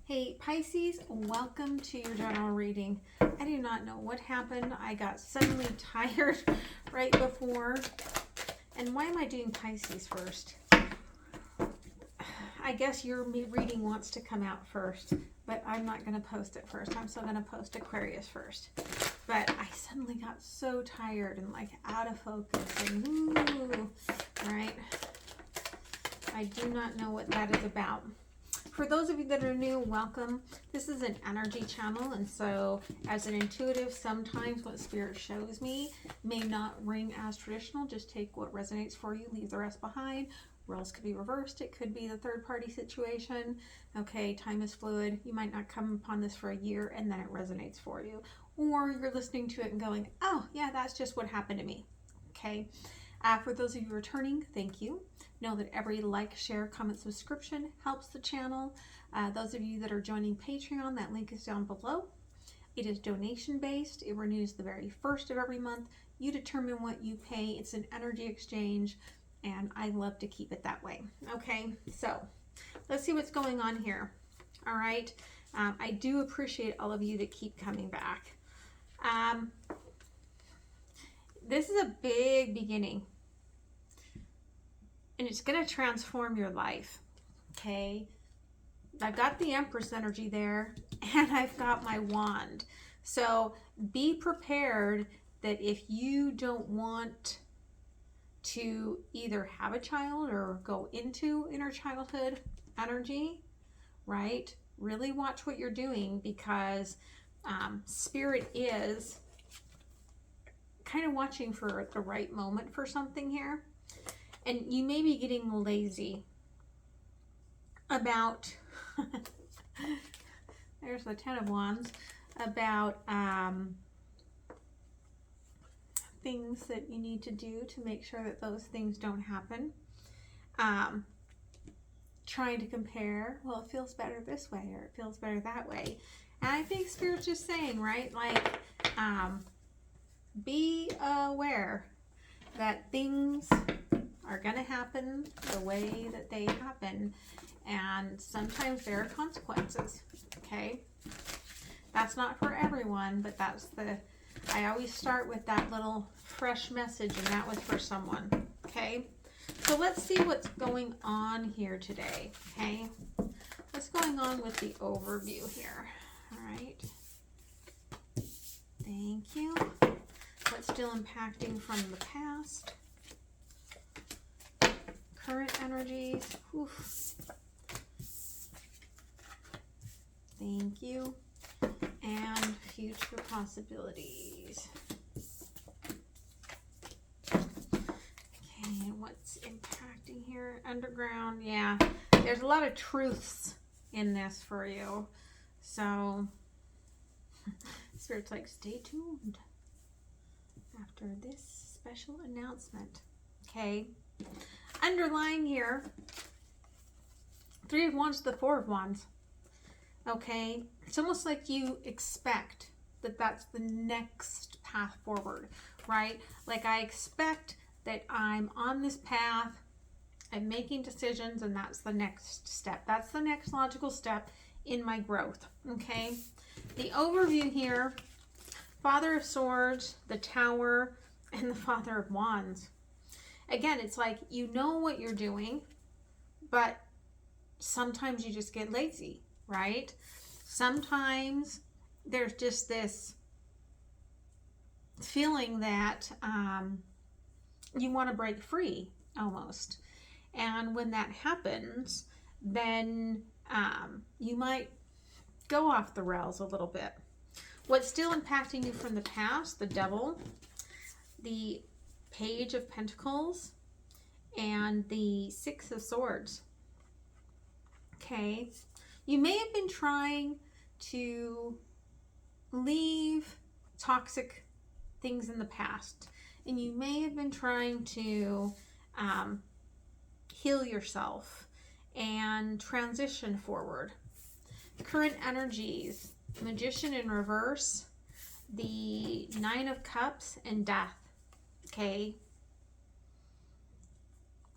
Hey Pisces, welcome to your general reading. I do not know what happened. I got suddenly tired right before. And why am I doing Pisces first? I guess your reading wants to come out first, but I'm not going to post it first. I'm still going to post Aquarius first. But I suddenly got so tired and like out of focus and ooh, right? I do not know what that is about. For those of you that are new, welcome. This is an energy channel, and so as an intuitive, sometimes what Spirit shows me may not ring as traditional. Just take what resonates for you, leave the rest behind. Roles could be reversed. It could be the third-party situation. Okay, time is fluid. You might not come upon this for a year, and then it resonates for you. Or you're listening to it and going, oh, yeah, that's just what happened to me. Okay. For those of you returning, thank you. Know that every like, share, comment, subscription helps the channel. Those of you that are joining Patreon, that link is down below. It is donation based. It renews the very first of every month. You determine what you pay. It's an energy exchange, and I love to keep it that way. Okay, so let's see what's going on here. All right. I do appreciate all of you that keep coming back. This is a big beginning, and it's going to transform your life. Okay, I've got the Empress energy there, and I've got my wand. So be prepared that if you don't want to either have a child or go into inner childhood energy, right? Really watch what you're doing, because Spirit is kind of watching for the right moment for something here. And you may be getting lazy about, there's the 10 of Wands, about things that you need to do to make sure that those things don't happen. Trying to compare, well, it feels better this way, or it feels better that way. And I think Spirit's just saying, right, like, be aware that things are going to happen the way that they happen, and sometimes there are consequences. Okay, that's not for everyone, but that's I always start with that little fresh message, and that was for someone. Okay, so let's see what's going on here today. Okay, what's going on with the overview here? All right, thank you. What's still impacting from the past? Current energies. Oof. Thank you. And future possibilities. Okay, and what's impacting here? Underground. Yeah, there's a lot of truths in this for you. So, Spirit's like, stay tuned after this special announcement. Okay, underlying here, 3 of Wands to the 4 of Wands. Okay, it's almost like you expect that that's the next path forward, right? Like, I expect that I'm on this path, I'm making decisions, and that's the next step. That's the next logical step in my growth. Okay, the overview here: Father of Swords, the Tower, and the Father of Wands. Again, it's like, you know what you're doing, but sometimes you just get lazy, right? Sometimes there's just this feeling that you want to break free almost. And when that happens, then you might go off the rails a little bit. What's still impacting you from the past? The Devil, the Page of Pentacles, and the 6 of Swords. Okay, you may have been trying to leave toxic things in the past, and you may have been trying to heal yourself and transition forward. Current energies: Magician in reverse, the 9 of Cups, and Death. Okay,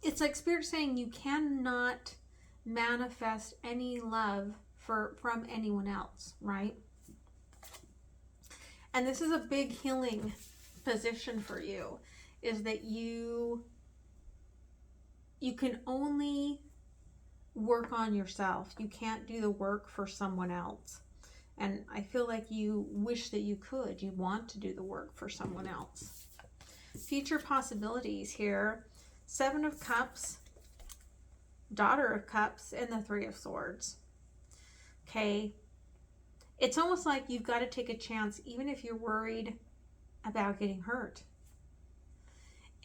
it's like Spirit saying you cannot manifest any love from anyone else, right? And this is a big healing position for you, is that you can only work on yourself. You can't do the work for someone else. And I feel like you wish that you could. You want to do the work for someone else. Future possibilities here. 7 of Cups, Daughter of Cups, and the 3 of Swords. Okay. It's almost like you've got to take a chance, even if you're worried about getting hurt.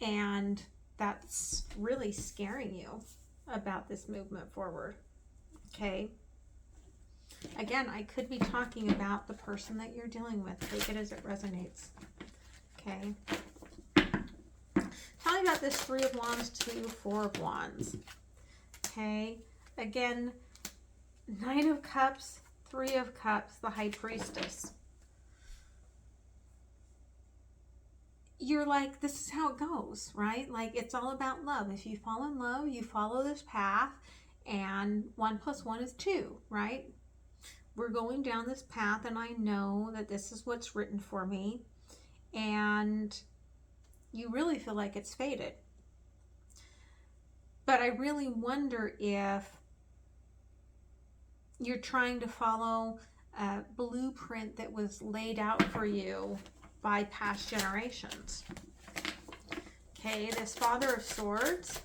And that's really scaring you about this movement forward. Okay. Again, I could be talking about the person that you're dealing with. Take it as it resonates. Okay. Tell me about this 3 of Wands to 4 of Wands. Okay. Again, Knight of Cups, 3 of Cups, the High Priestess. You're like, this is how it goes, right? Like, it's all about love. If you fall in love, you follow this path, and 1 + 1 is 2, right? We're going down this path, and I know that this is what's written for me, and you really feel like it's fated. But I really wonder if you're trying to follow a blueprint that was laid out for you by past generations. Okay, this Father of Swords,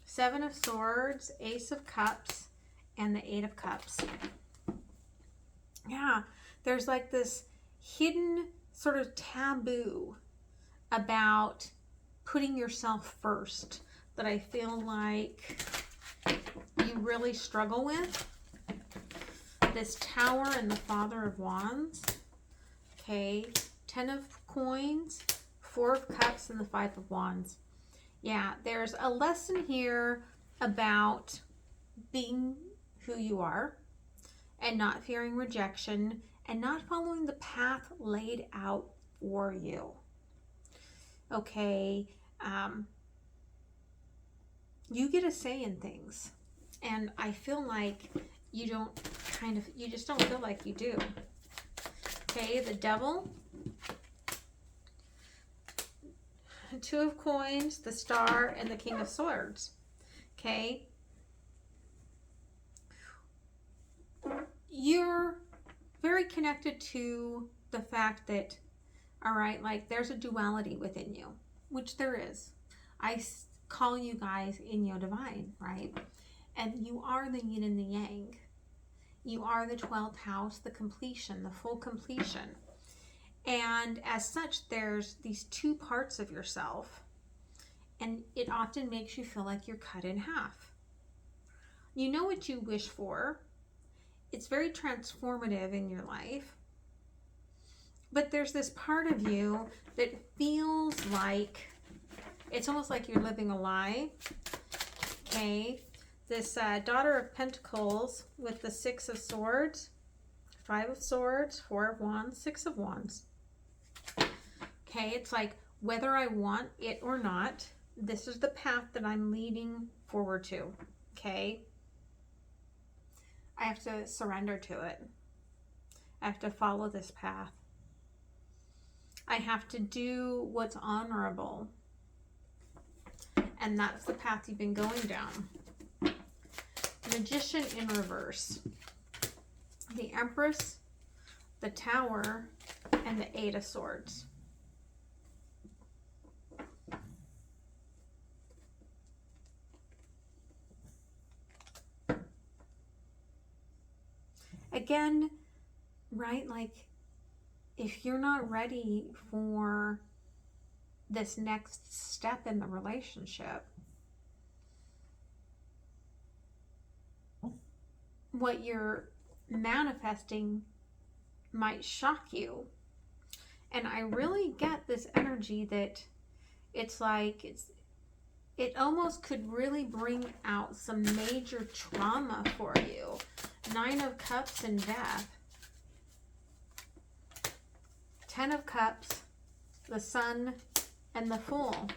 7 of Swords, Ace of Cups, and the 8 of Cups. Yeah, there's like this hidden sort of taboo about putting yourself first that I feel like you really struggle with. This Tower and the Father of Wands. Okay, 10 of Coins, 4 of Cups, and the 5 of Wands. Yeah, there's a lesson here about being who you are and not fearing rejection and not following the path laid out for you. Okay, you get a say in things, and I feel like you just don't feel like you do. Okay, the Devil, 2 of Coins, the Star, and the King of Swords. Okay, you're very connected to the fact that, all right, like there's a duality within you, which there is. I call you guys in your divine, right? And you are the yin and the yang. You are the 12th house, the completion, the full completion. And as such, there's these 2 parts of yourself, and it often makes you feel like you're cut in half. You know what you wish for. It's very transformative in your life. But there's this part of you that feels like it's almost like you're living a lie. Okay. This Daughter of Pentacles with the 6 of Swords, 5 of Swords, 4 of Wands, 6 of Wands. Okay, it's like whether I want it or not, this is the path that I'm leading forward to. Okay, I have to surrender to it. I have to follow this path. I have to do what's honorable. And that's the path you've been going down. Magician in reverse. The Empress, the Tower, and the 8 of Swords. Again, right, like if you're not ready for this next step in the relationship, what you're manifesting might shock you. And I really get this energy that it's like it almost could really bring out some major trauma for you. 9 of Cups and Death. 10 of Cups, the Sun, and the Fool.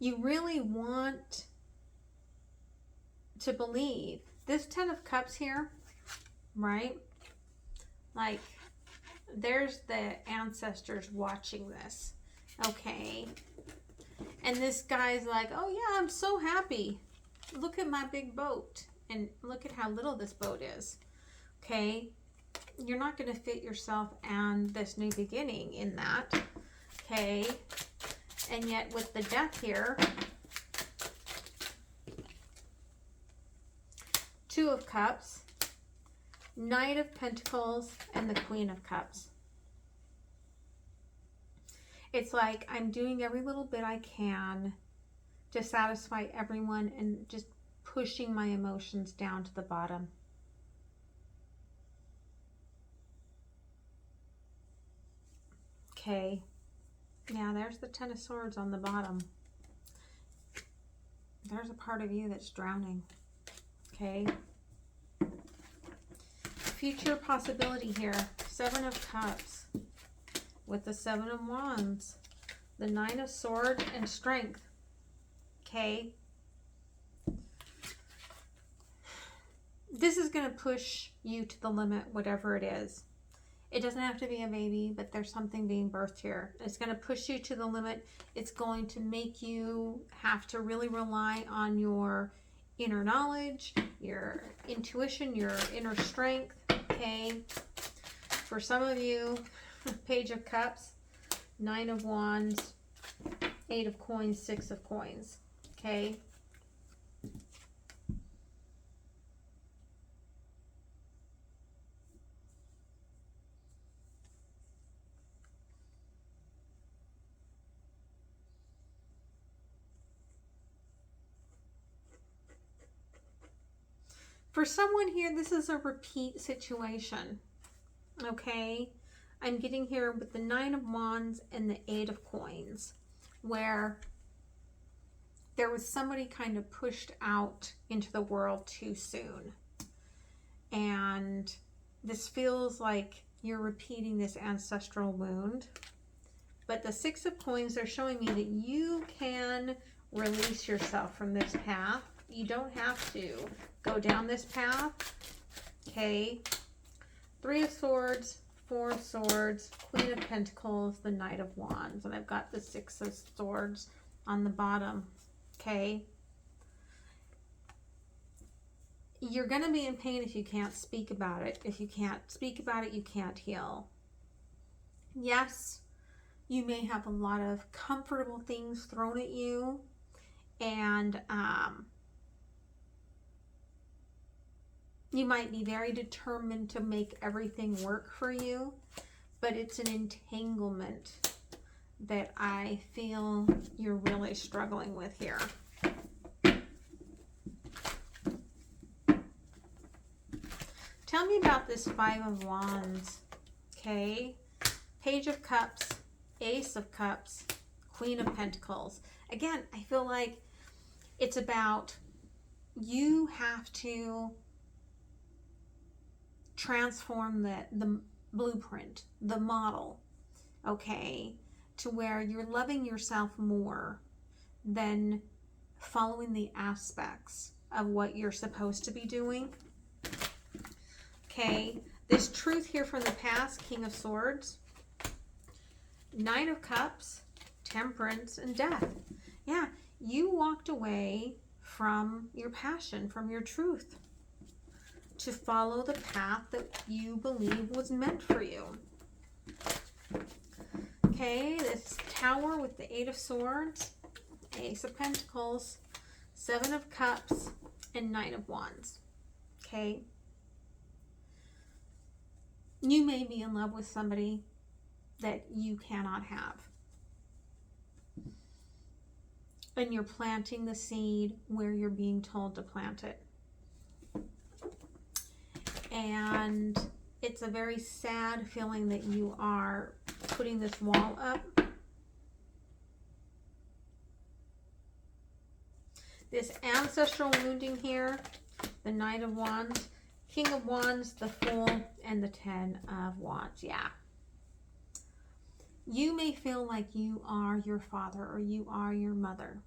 you really want to believe. This 10 of Cups here, right? Like, there's the ancestors watching this, okay? And this guy's like, oh yeah, I'm so happy. Look at my big boat. And look at how little this boat is, okay? You're not going to fit yourself and this new beginning in that, okay? And yet with the Death here, 2 of Cups, Knight of Pentacles, and the Queen of Cups. It's like I'm doing every little bit I can to satisfy everyone and just pushing my emotions down to the bottom. Okay. Yeah, there's the 10 of Swords on the bottom. There's a part of you that's drowning. Okay. Future possibility here. 7 of Cups with the 7 of Wands, the 9 of Swords, and Strength. Okay. This is going to push you to the limit, whatever it is. It doesn't have to be a baby, but there's something being birthed here. It's going to push you to the limit. It's going to make you have to really rely on your inner knowledge, your intuition, your inner strength, okay? For some of you, Page of Cups, 9 of Wands, 8 of Coins, 6 of Coins, okay? For someone here, this is a repeat situation, okay? I'm getting here with the 9 of Wands and the 8 of Coins, where there was somebody kind of pushed out into the world too soon. And this feels like you're repeating this ancestral wound. But the 6 of Coins, they're showing me that you can release yourself from this path. You don't have to go down this path, okay? 3 of Swords, 4 of Swords, Queen of Pentacles, the Knight of Wands, and I've got the 6 of Swords on the bottom, okay? You're going to be in pain if you can't speak about it. If you can't speak about it, you can't heal. Yes, you may have a lot of comfortable things thrown at you, and you might be very determined to make everything work for you, but it's an entanglement that I feel you're really struggling with here. Tell me about this 5 of Wands, okay? Page of Cups, Ace of Cups, Queen of Pentacles. Again, I feel like it's about you have to transform the blueprint, the model, okay, to where you're loving yourself more than following the aspects of what you're supposed to be doing. Okay, this truth here from the past, King of Swords, 9 of Cups, Temperance, and Death. Yeah, you walked away from your passion, from your truth, to follow the path that you believe was meant for you. Okay, this Tower with the 8 of Swords, Ace of Pentacles, 7 of Cups, and 9 of Wands. Okay. You may be in love with somebody that you cannot have. And you're planting the seed where you're being told to plant it. And it's a very sad feeling that you are putting this wall up. This ancestral wounding here, the Knight of Wands, King of Wands, the Fool, and the 10 of Wands. Yeah. You may feel like you are your father or you are your mother.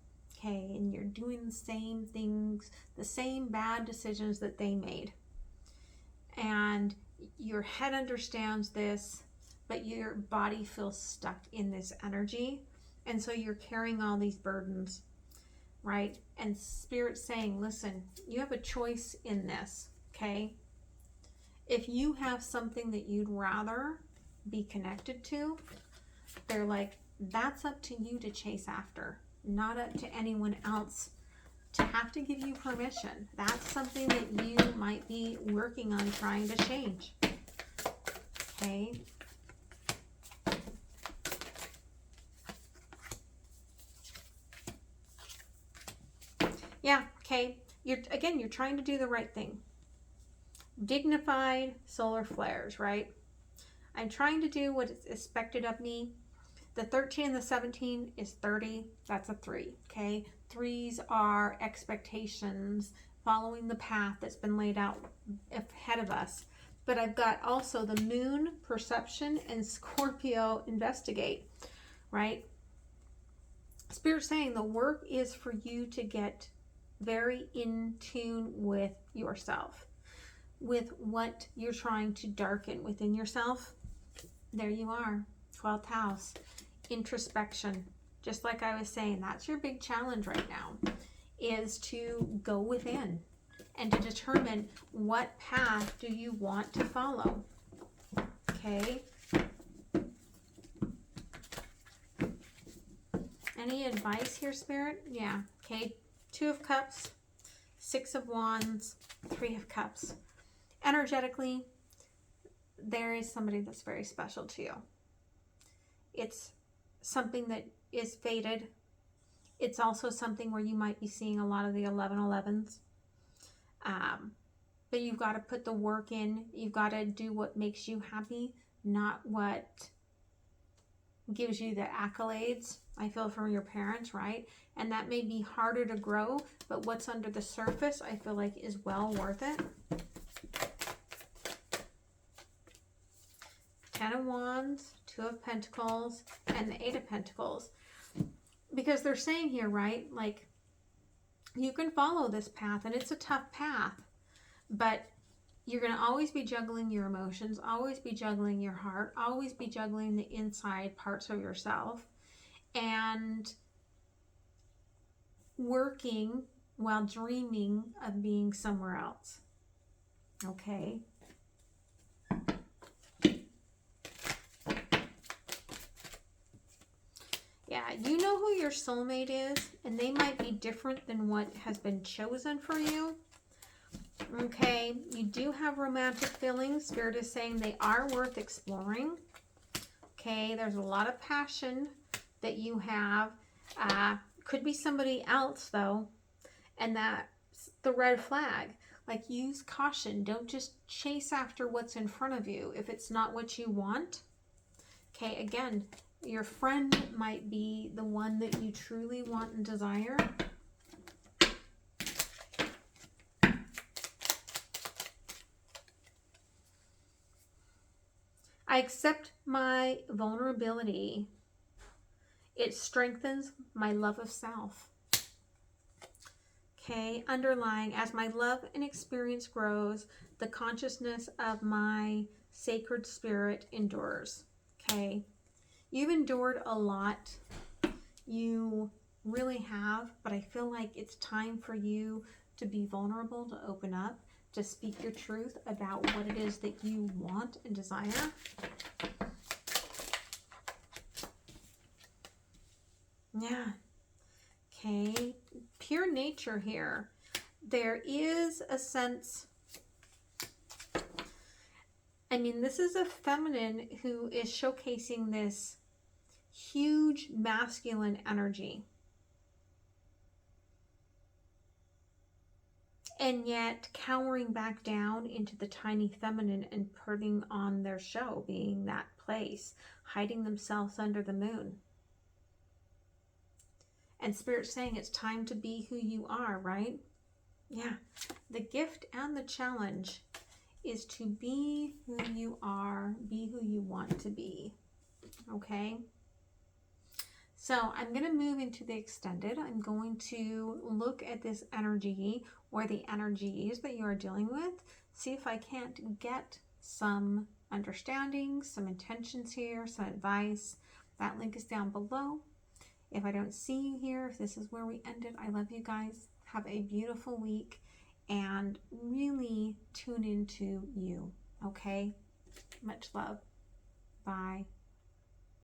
Okay, and you're doing the same things, the same bad decisions that they made. And your head understands this, but your body feels stuck in this energy. And so you're carrying all these burdens, right? And Spirit's saying, listen, you have a choice in this, okay? If you have something that you'd rather be connected to, they're like, that's up to you to chase after, not up to anyone else to have to give you permission. That's something that you might be working on trying to change. Okay. Yeah, okay. You're trying to do the right thing. Dignified solar flares, right? I'm trying to do what is expected of me. The 13 and the 17 is 30. That's a 3, okay? 3s are expectations, following the path that's been laid out ahead of us. But I've got also the moon, perception, and Scorpio, investigate, right? Spirit's saying the work is for you to get very in tune with yourself, with what you're trying to darken within yourself. There you are, 12th house, introspection. Just like I was saying, that's your big challenge right now, is to go within and to determine what path do you want to follow. Okay. Any advice here, Spirit? Yeah. Okay. 2 of Cups, 6 of Wands, 3 of Cups. Energetically, there is somebody that's very special to you. It's something that is fated. It's also something where you might be seeing a lot of the 1111s. But you've got to put the work in. You've got to do what makes you happy, not what gives you the accolades, I feel, from your parents, right? And that may be harder to grow, but what's under the surface, I feel like, is well worth it. 10 of Wands, 2 of Pentacles, and the 8 of Pentacles. Because they're saying here, right, like, you can follow this path, and it's a tough path, but you're going to always be juggling your emotions, always be juggling your heart, always be juggling the inside parts of yourself, and working while dreaming of being somewhere else. Okay? Yeah, you know who your soulmate is, and they might be different than what has been chosen for you. Okay, you do have romantic feelings. Spirit is saying they are worth exploring. Okay, there's a lot of passion that you have. Could be somebody else, though, and that's the red flag. Like, use caution. Don't just chase after what's in front of you if it's not what you want. Okay, again, your friend might be the one that you truly want and desire. I accept my vulnerability. It strengthens my love of self. Okay, underlying, as my love and experience grows, the consciousness of my sacred spirit endures. Okay, you've endured a lot. You really have, but I feel like it's time for you to be vulnerable, to open up, to speak your truth about what it is that you want and desire. Yeah. Okay. Pure nature here. There is a sense, I mean, this is a feminine who is showcasing this huge masculine energy. And yet cowering back down into the tiny feminine and putting on their show, being that place, hiding themselves under the moon. And Spirit's saying it's time to be who you are, right? Yeah. The gift and the challenge is to be who you are, be who you want to be. Okay? So I'm going to move into the extended. I'm going to look at this energy or the energies that you are dealing with. See if I can't get some understanding, some intentions here, some advice. That link is down below. If I don't see you here, if this is where we ended, I love you guys. Have a beautiful week and really tune into you. Okay? Much love. Bye.